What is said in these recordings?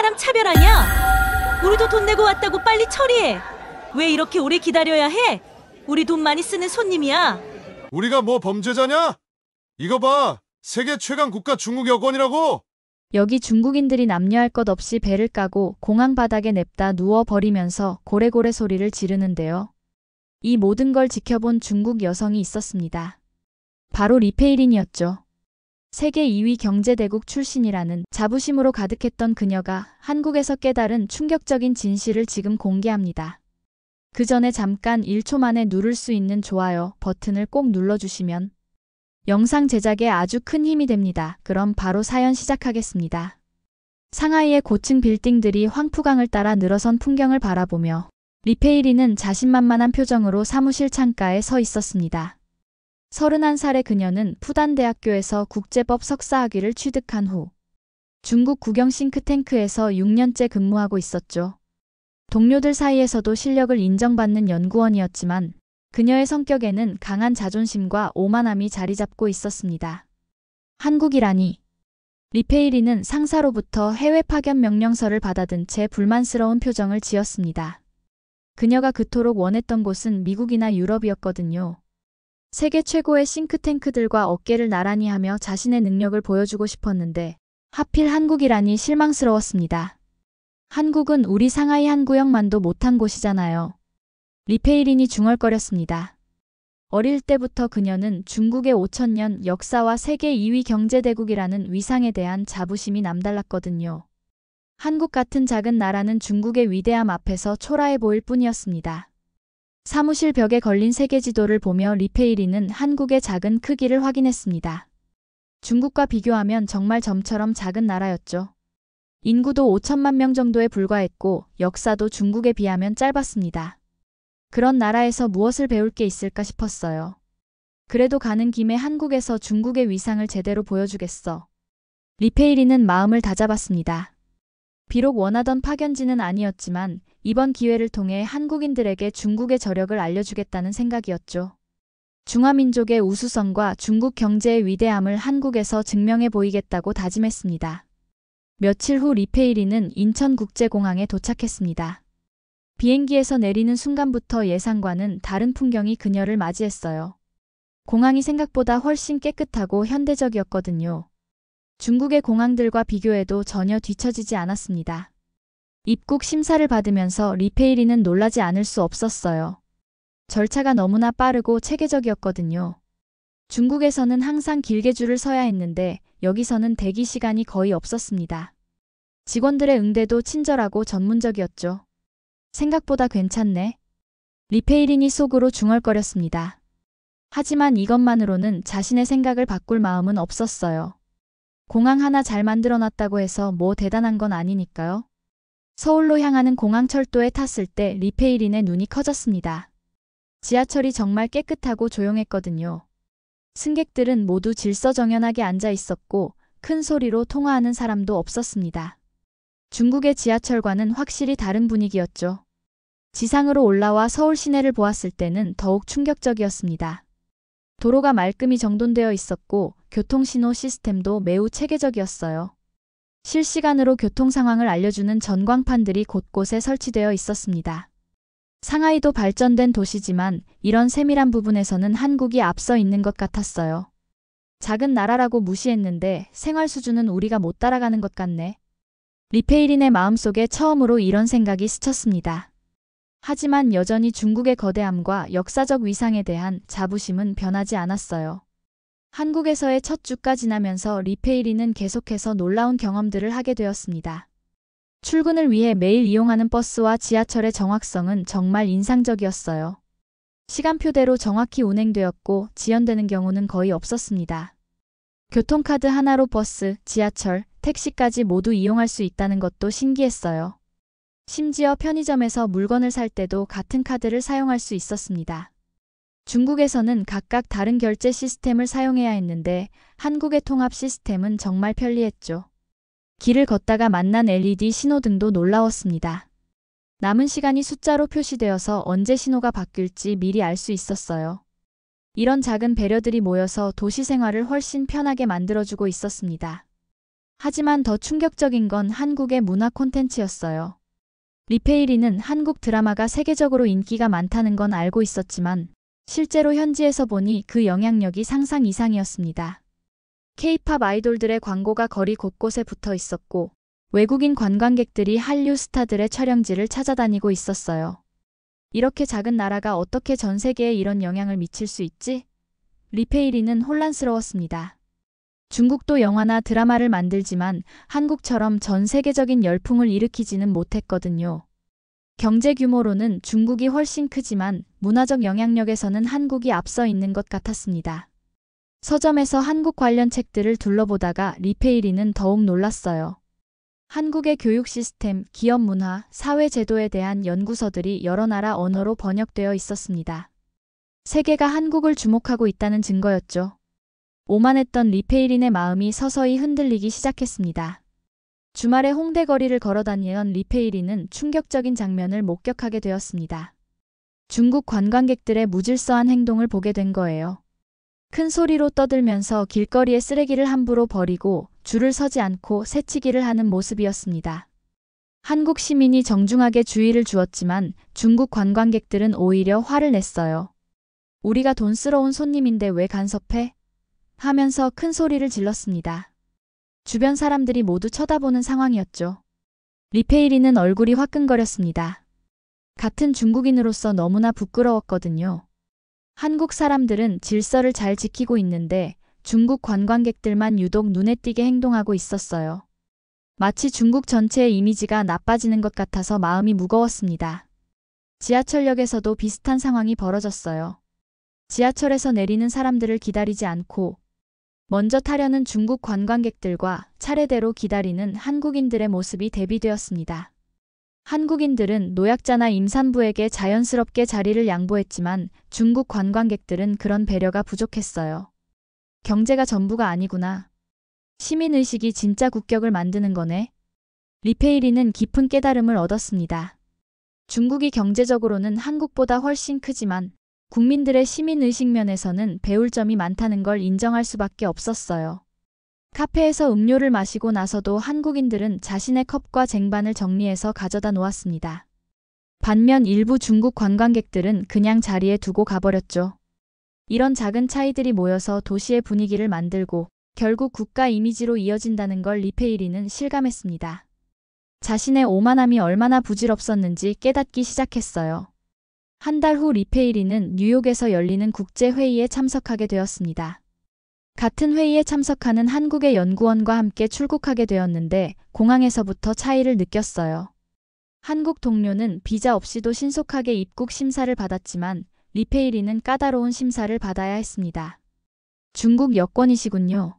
사람 차별하냐? 우리도 돈 내고 왔다고 빨리 처리해. 왜 이렇게 오래 기다려야 해? 우리 돈 많이 쓰는 손님이야. 우리가 뭐 범죄자냐? 이거 봐. 세계 최강 국가 중국 여권이라고. 여기 중국인들이 남녀할 것 없이 배를 까고 공항 바닥에 냅다 누워버리면서 고래고래 소리를 지르는데요. 이 모든 걸 지켜본 중국 여성이 있었습니다. 바로 리페이린이었죠. 세계 2위 경제대국 출신이라는 자부심으로 가득했던 그녀가 한국에서 깨달은 충격적인 진실을 지금 공개합니다. 그 전에 잠깐 1초 만에 누를 수 있는 좋아요 버튼을 꼭 눌러주시면 영상 제작에 아주 큰 힘이 됩니다. 그럼 바로 사연 시작하겠습니다. 상하이의 고층 빌딩들이 황푸강을 따라 늘어선 풍경을 바라보며 리페이린은 자신만만한 표정으로 사무실 창가에 서 있었습니다. 31살의 그녀는 푸단대학교에서 국제법 석사학위를 취득한 후 중국 국영 싱크탱크에서 6년째 근무하고 있었죠. 동료들 사이에서도 실력을 인정받는 연구원이었지만 그녀의 성격에는 강한 자존심과 오만함이 자리 잡고 있었습니다. 한국이라니. 리페이린은 상사로부터 해외 파견 명령서를 받아든 채 불만스러운 표정을 지었습니다. 그녀가 그토록 원했던 곳은 미국이나 유럽이었거든요. 세계 최고의 싱크탱크들과 어깨를 나란히 하며 자신의 능력을 보여주고 싶었는데 하필 한국이라니 실망스러웠습니다. 한국은 우리 상하이 한 구역만도 못한 곳이잖아요. 리페이린이 중얼거렸습니다. 어릴 때부터 그녀는 중국의 5000년 역사와 세계 2위 경제대국이라는 위상에 대한 자부심이 남달랐거든요. 한국 같은 작은 나라는 중국의 위대함 앞에서 초라해 보일 뿐이었습니다. 사무실 벽에 걸린 세계 지도를 보며 리페이린은 한국의 작은 크기를 확인했습니다. 중국과 비교하면 정말 점처럼 작은 나라였죠. 인구도 5천만 명 정도에 불과했고 역사도 중국에 비하면 짧았습니다. 그런 나라에서 무엇을 배울 게 있을까 싶었어요. 그래도 가는 김에 한국에서 중국의 위상을 제대로 보여주겠어. 리페이린은 마음을 다잡았습니다. 비록 원하던 파견지는 아니었지만 이번 기회를 통해 한국인들에게 중국의 저력을 알려주겠다는 생각이었죠. 중화민족의 우수성과 중국 경제의 위대함을 한국에서 증명해 보이겠다고 다짐했습니다. 며칠 후 리페이린은 인천국제공항에 도착했습니다. 비행기에서 내리는 순간부터 예상과는 다른 풍경이 그녀를 맞이했어요. 공항이 생각보다 훨씬 깨끗하고 현대적이었거든요. 중국의 공항들과 비교해도 전혀 뒤처지지 않았습니다. 입국 심사를 받으면서 리페이린은 놀라지 않을 수 없었어요. 절차가 너무나 빠르고 체계적이었거든요. 중국에서는 항상 길게 줄을 서야 했는데 여기서는 대기 시간이 거의 없었습니다. 직원들의 응대도 친절하고 전문적이었죠. 생각보다 괜찮네. 리페이린이 속으로 중얼거렸습니다. 하지만 이것만으로는 자신의 생각을 바꿀 마음은 없었어요. 공항 하나 잘 만들어놨다고 해서 뭐 대단한 건 아니니까요. 서울로 향하는 공항철도에 탔을 때 리페이린의 눈이 커졌습니다. 지하철이 정말 깨끗하고 조용했거든요. 승객들은 모두 질서정연하게 앉아 있었고 큰 소리로 통화하는 사람도 없었습니다. 중국의 지하철과는 확실히 다른 분위기였죠. 지상으로 올라와 서울 시내를 보았을 때는 더욱 충격적이었습니다. 도로가 말끔히 정돈되어 있었고 교통신호 시스템도 매우 체계적이었어요. 실시간으로 교통 상황을 알려주는 전광판들이 곳곳에 설치되어 있었습니다. 상하이도 발전된 도시지만 이런 세밀한 부분에서는 한국이 앞서 있는 것 같았어요. 작은 나라라고 무시했는데 생활 수준은 우리가 못 따라가는 것 같네. 리페이린의 마음속에 처음으로 이런 생각이 스쳤습니다. 하지만 여전히 중국의 거대함과 역사적 위상에 대한 자부심은 변하지 않았어요. 한국에서의 첫 주가 지나면서 리페이린은 계속해서 놀라운 경험들을 하게 되었습니다. 출근을 위해 매일 이용하는 버스와 지하철의 정확성은 정말 인상적이었어요. 시간표대로 정확히 운행되었고 지연되는 경우는 거의 없었습니다. 교통카드 하나로 버스, 지하철, 택시까지 모두 이용할 수 있다는 것도 신기했어요. 심지어 편의점에서 물건을 살 때도 같은 카드를 사용할 수 있었습니다. 중국에서는 각각 다른 결제 시스템을 사용해야 했는데 한국의 통합 시스템은 정말 편리했죠. 길을 걷다가 만난 LED 신호등도 놀라웠습니다. 남은 시간이 숫자로 표시되어서 언제 신호가 바뀔지 미리 알 수 있었어요. 이런 작은 배려들이 모여서 도시 생활을 훨씬 편하게 만들어주고 있었습니다. 하지만 더 충격적인 건 한국의 문화 콘텐츠였어요. 리페이리는 한국 드라마가 세계적으로 인기가 많다는 건 알고 있었지만 실제로 현지에서 보니 그 영향력이 상상 이상이었습니다. K-팝 아이돌들의 광고가 거리 곳곳에 붙어 있었고 외국인 관광객들이 한류 스타들의 촬영지를 찾아다니고 있었어요. 이렇게 작은 나라가 어떻게 전 세계에 이런 영향을 미칠 수 있지? 리페이리는 혼란스러웠습니다. 중국도 영화나 드라마를 만들지만 한국처럼 전 세계적인 열풍을 일으키지는 못했거든요. 경제 규모로는 중국이 훨씬 크지만 문화적 영향력에서는 한국이 앞서 있는 것 같았습니다. 서점에서 한국 관련 책들을 둘러보다가 리페이리는 더욱 놀랐어요. 한국의 교육 시스템, 기업 문화, 사회 제도에 대한 연구서들이 여러 나라 언어로 번역되어 있었습니다. 세계가 한국을 주목하고 있다는 증거였죠. 오만했던 리페이린의 마음이 서서히 흔들리기 시작했습니다. 주말에 홍대 거리를 걸어다니던 리페이린은 충격적인 장면을 목격하게 되었습니다. 중국 관광객들의 무질서한 행동을 보게 된 거예요. 큰 소리로 떠들면서 길거리에 쓰레기를 함부로 버리고 줄을 서지 않고 새치기를 하는 모습이었습니다. 한국 시민이 정중하게 주의를 주었지만 중국 관광객들은 오히려 화를 냈어요. 우리가 돈스러운 손님인데 왜 간섭해? 하면서 큰 소리를 질렀습니다. 주변 사람들이 모두 쳐다보는 상황이었죠. 리페이리는 얼굴이 화끈거렸습니다. 같은 중국인으로서 너무나 부끄러웠거든요. 한국 사람들은 질서를 잘 지키고 있는데 중국 관광객들만 유독 눈에 띄게 행동하고 있었어요. 마치 중국 전체의 이미지가 나빠지는 것 같아서 마음이 무거웠습니다. 지하철역에서도 비슷한 상황이 벌어졌어요. 지하철에서 내리는 사람들을 기다리지 않고 먼저 타려는 중국 관광객들과 차례대로 기다리는 한국인들의 모습이 대비되었습니다. 한국인들은 노약자나 임산부에게 자연스럽게 자리를 양보했지만 중국 관광객들은 그런 배려가 부족했어요. 경제가 전부가 아니구나. 시민의식이 진짜 국격을 만드는 거네. 리페이리는 깊은 깨달음을 얻었습니다. 중국이 경제적으로는 한국보다 훨씬 크지만 국민들의 시민의식 면에서는 배울 점이 많다는 걸 인정할 수밖에 없었어요. 카페에서 음료를 마시고 나서도 한국인들은 자신의 컵과 쟁반을 정리해서 가져다 놓았습니다. 반면 일부 중국 관광객들은 그냥 자리에 두고 가버렸죠. 이런 작은 차이들이 모여서 도시의 분위기를 만들고 결국 국가 이미지로 이어진다는 걸 리페이리는 실감했습니다. 자신의 오만함이 얼마나 부질없었는지 깨닫기 시작했어요. 한 달 후 리페이리는 뉴욕에서 열리는 국제회의에 참석하게 되었습니다. 같은 회의에 참석하는 한국의 연구원과 함께 출국하게 되었는데 공항에서부터 차이를 느꼈어요. 한국 동료는 비자 없이도 신속하게 입국 심사를 받았지만 리페이리는 까다로운 심사를 받아야 했습니다. 중국 여권이시군요.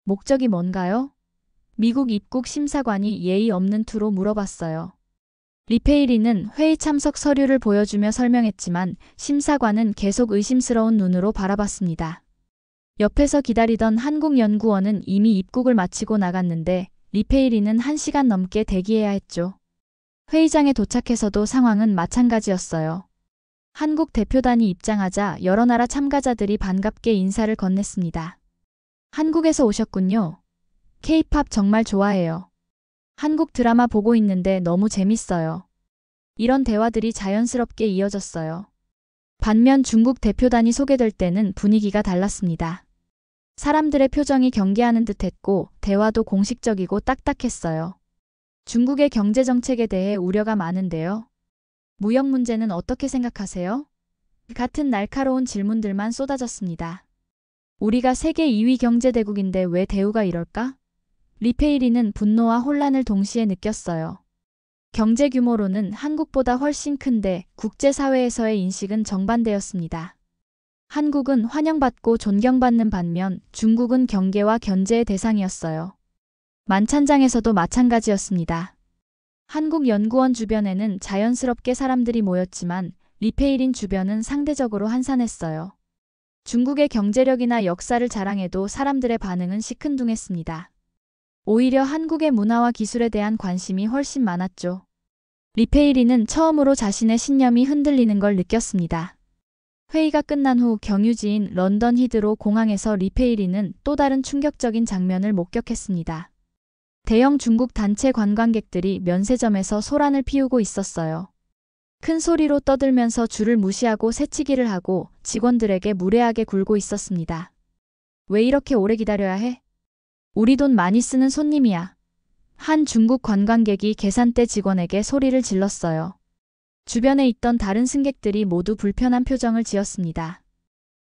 목적이 뭔가요? 미국 입국 심사관이 예의 없는 투로 물어봤어요. 리페이리는 회의 참석 서류를 보여주며 설명했지만 심사관은 계속 의심스러운 눈으로 바라봤습니다. 옆에서 기다리던 한국 연구원은 이미 입국을 마치고 나갔는데 리페이리는 1시간 넘게 대기해야 했죠. 회의장에 도착해서도 상황은 마찬가지였어요. 한국 대표단이 입장하자 여러 나라 참가자들이 반갑게 인사를 건넸습니다. 한국에서 오셨군요. K-팝 정말 좋아해요. 한국 드라마 보고 있는데 너무 재밌어요. 이런 대화들이 자연스럽게 이어졌어요. 반면 중국 대표단이 소개될 때는 분위기가 달랐습니다. 사람들의 표정이 경계하는 듯했고 대화도 공식적이고 딱딱했어요. 중국의 경제정책에 대해 우려가 많은데요. 무역 문제는 어떻게 생각하세요? 같은 날카로운 질문들만 쏟아졌습니다. 우리가 세계 2위 경제대국인데 왜 대우가 이럴까? 리페이리는 분노와 혼란을 동시에 느꼈어요. 경제 규모로는 한국보다 훨씬 큰데 국제사회에서의 인식은 정반대였습니다. 한국은 환영받고 존경받는 반면 중국은 경계와 견제의 대상이었어요. 만찬장에서도 마찬가지였습니다. 한국 연구원 주변에는 자연스럽게 사람들이 모였지만 리페이린 주변은 상대적으로 한산했어요. 중국의 경제력이나 역사를 자랑해도 사람들의 반응은 시큰둥했습니다. 오히려 한국의 문화와 기술에 대한 관심이 훨씬 많았죠. 리페이리는 처음으로 자신의 신념이 흔들리는 걸 느꼈습니다. 회의가 끝난 후 경유지인 런던 히드로 공항에서 리페이리는 또 다른 충격적인 장면을 목격했습니다. 대형 중국 단체 관광객들이 면세점에서 소란을 피우고 있었어요. 큰 소리로 떠들면서 줄을 무시하고 새치기를 하고 직원들에게 무례하게 굴고 있었습니다. 왜 이렇게 오래 기다려야 해? 우리 돈 많이 쓰는 손님이야. 한 중국 관광객이 계산대 직원에게 소리를 질렀어요. 주변에 있던 다른 승객들이 모두 불편한 표정을 지었습니다.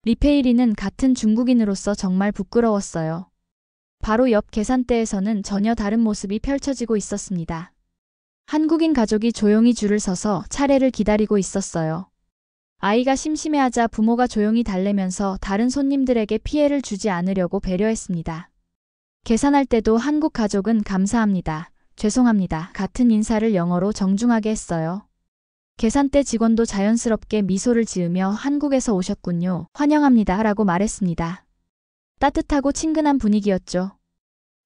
리페이리는 같은 중국인으로서 정말 부끄러웠어요. 바로 옆 계산대에서는 전혀 다른 모습이 펼쳐지고 있었습니다. 한국인 가족이 조용히 줄을 서서 차례를 기다리고 있었어요. 아이가 심심해하자 부모가 조용히 달래면서 다른 손님들에게 피해를 주지 않으려고 배려했습니다. 계산할 때도 한국 가족은 감사합니다, 죄송합니다 같은 인사를 영어로 정중하게 했어요. 계산대 직원도 자연스럽게 미소를 지으며 한국에서 오셨군요, 환영합니다 라고 말했습니다. 따뜻하고 친근한 분위기였죠.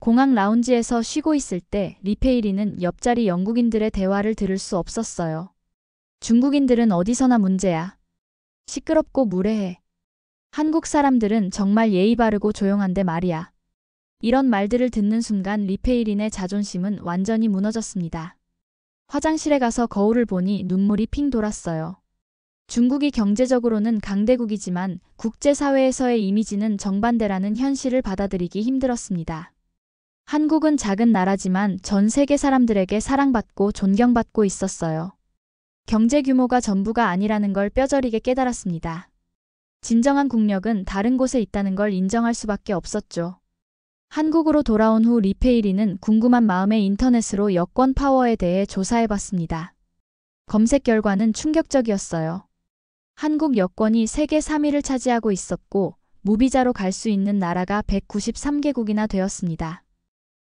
공항 라운지에서 쉬고 있을 때 리페이리는 옆자리 영국인들의 대화를 들을 수 없었어요. 중국인들은 어디서나 문제야. 시끄럽고 무례해. 한국 사람들은 정말 예의 바르고 조용한데 말이야. 이런 말들을 듣는 순간 리페이린의 자존심은 완전히 무너졌습니다. 화장실에 가서 거울을 보니 눈물이 핑 돌았어요. 중국이 경제적으로는 강대국이지만 국제사회에서의 이미지는 정반대라는 현실을 받아들이기 힘들었습니다. 한국은 작은 나라지만 전 세계 사람들에게 사랑받고 존경받고 있었어요. 경제 규모가 전부가 아니라는 걸 뼈저리게 깨달았습니다. 진정한 국력은 다른 곳에 있다는 걸 인정할 수밖에 없었죠. 한국으로 돌아온 후 리페이리는 궁금한 마음에 인터넷으로 여권 파워에 대해 조사해봤습니다. 검색 결과는 충격적이었어요. 한국 여권이 세계 3위를 차지하고 있었고 무비자로 갈 수 있는 나라가 193개국이나 되었습니다.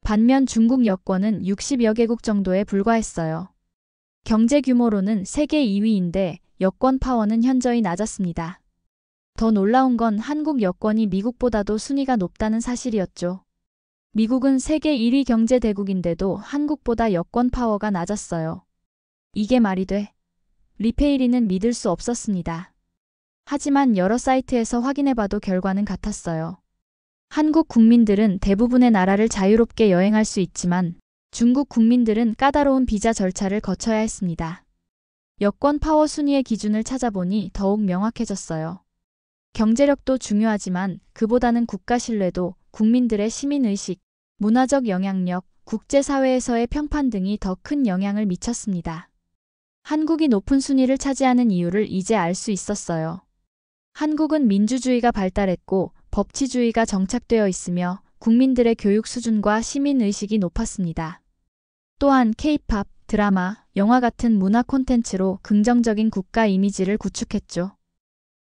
반면 중국 여권은 60여 개국 정도에 불과했어요. 경제 규모로는 세계 2위인데 여권 파워는 현저히 낮았습니다. 더 놀라운 건 한국 여권이 미국보다도 순위가 높다는 사실이었죠. 미국은 세계 1위 경제 대국인데도 한국보다 여권 파워가 낮았어요. 이게 말이 돼? 리페이리는 믿을 수 없었습니다. 하지만 여러 사이트에서 확인해봐도 결과는 같았어요. 한국 국민들은 대부분의 나라를 자유롭게 여행할 수 있지만 중국 국민들은 까다로운 비자 절차를 거쳐야 했습니다. 여권 파워 순위의 기준을 찾아보니 더욱 명확해졌어요. 경제력도 중요하지만 그보다는 국가 신뢰도, 국민들의 시민의식, 문화적 영향력, 국제사회에서의 평판 등이 더 큰 영향을 미쳤습니다. 한국이 높은 순위를 차지하는 이유를 이제 알 수 있었어요. 한국은 민주주의가 발달했고 법치주의가 정착되어 있으며 국민들의 교육 수준과 시민의식이 높았습니다. 또한 K-팝, 드라마, 영화 같은 문화 콘텐츠로 긍정적인 국가 이미지를 구축했죠.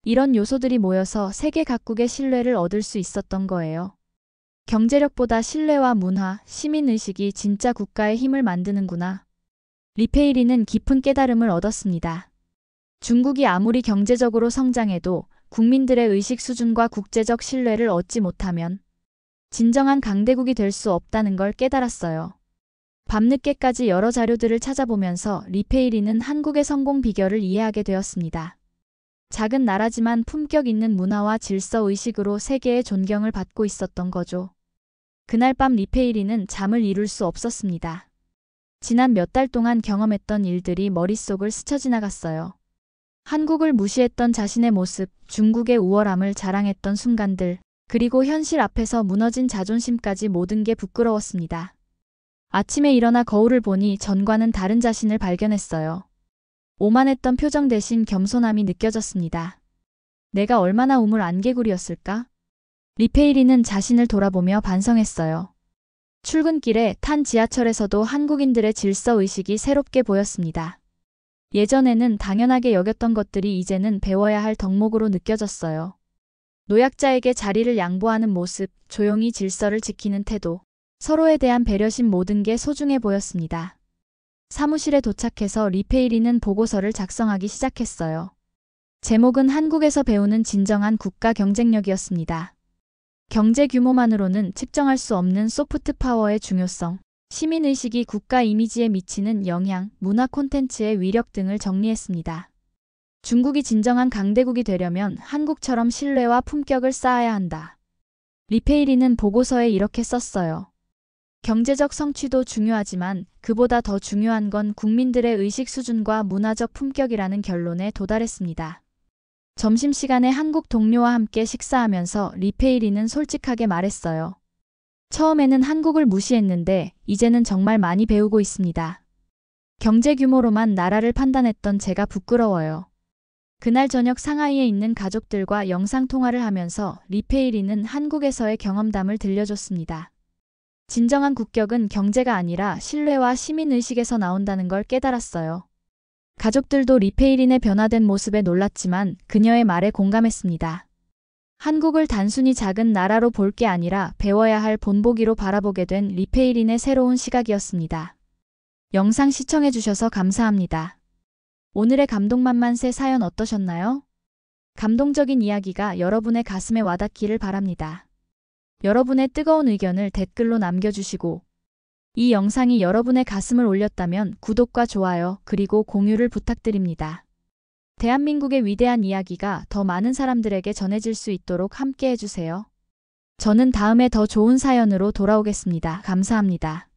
이런 요소들이 모여서 세계 각국의 신뢰를 얻을 수 있었던 거예요. 경제력보다 신뢰와 문화, 시민의식이 진짜 국가의 힘을 만드는구나. 리페이리는 깊은 깨달음을 얻었습니다. 중국이 아무리 경제적으로 성장해도 국민들의 의식 수준과 국제적 신뢰를 얻지 못하면 진정한 강대국이 될 수 없다는 걸 깨달았어요. 밤늦게까지 여러 자료들을 찾아보면서 리페이리는 한국의 성공 비결을 이해하게 되었습니다. 작은 나라지만 품격 있는 문화와 질서 의식으로 세계의 존경을 받고 있었던 거죠. 그날 밤 리페이리는 잠을 이룰 수 없었습니다. 지난 몇 달 동안 경험했던 일들이 머릿속을 스쳐 지나갔어요. 한국을 무시했던 자신의 모습, 중국의 우월함을 자랑했던 순간들, 그리고 현실 앞에서 무너진 자존심까지 모든 게 부끄러웠습니다. 아침에 일어나 거울을 보니 전과는 다른 자신을 발견했어요. 오만했던 표정 대신 겸손함이 느껴졌습니다. 내가 얼마나 우물 안개구리였을까? 리페이리는 자신을 돌아보며 반성했어요. 출근길에 탄 지하철에서도 한국인들의 질서의식이 새롭게 보였습니다. 예전에는 당연하게 여겼던 것들이 이제는 배워야 할 덕목으로 느껴졌어요. 노약자에게 자리를 양보하는 모습, 조용히 질서를 지키는 태도, 서로에 대한 배려심 모든 게 소중해 보였습니다. 사무실에 도착해서 리페이리는 보고서를 작성하기 시작했어요. 제목은 한국에서 배우는 진정한 국가 경쟁력이었습니다. 경제 규모만으로는 측정할 수 없는 소프트 파워의 중요성, 시민의식이 국가 이미지에 미치는 영향, 문화 콘텐츠의 위력 등을 정리했습니다. 중국이 진정한 강대국이 되려면 한국처럼 신뢰와 품격을 쌓아야 한다. 리페이리는 보고서에 이렇게 썼어요. 경제적 성취도 중요하지만 그보다 더 중요한 건 국민들의 의식 수준과 문화적 품격이라는 결론에 도달했습니다. 점심시간에 한국 동료와 함께 식사하면서 리페이리는 솔직하게 말했어요. 처음에는 한국을 무시했는데 이제는 정말 많이 배우고 있습니다. 경제 규모로만 나라를 판단했던 제가 부끄러워요. 그날 저녁 상하이에 있는 가족들과 영상통화를 하면서 리페이리는 한국에서의 경험담을 들려줬습니다. 진정한 국격은 경제가 아니라 신뢰와 시민의식에서 나온다는 걸 깨달았어요. 가족들도 리페이린의 변화된 모습에 놀랐지만 그녀의 말에 공감했습니다. 한국을 단순히 작은 나라로 볼 게 아니라 배워야 할 본보기로 바라보게 된 리페이린의 새로운 시각이었습니다. 영상 시청해주셔서 감사합니다. 오늘의 감동만만세 사연 어떠셨나요? 감동적인 이야기가 여러분의 가슴에 와닿기를 바랍니다. 여러분의 뜨거운 의견을 댓글로 남겨주시고 이 영상이 여러분의 가슴을 울렸다면 구독과 좋아요 그리고 공유를 부탁드립니다. 대한민국의 위대한 이야기가 더 많은 사람들에게 전해질 수 있도록 함께 해주세요. 저는 다음에 더 좋은 사연으로 돌아오겠습니다. 감사합니다.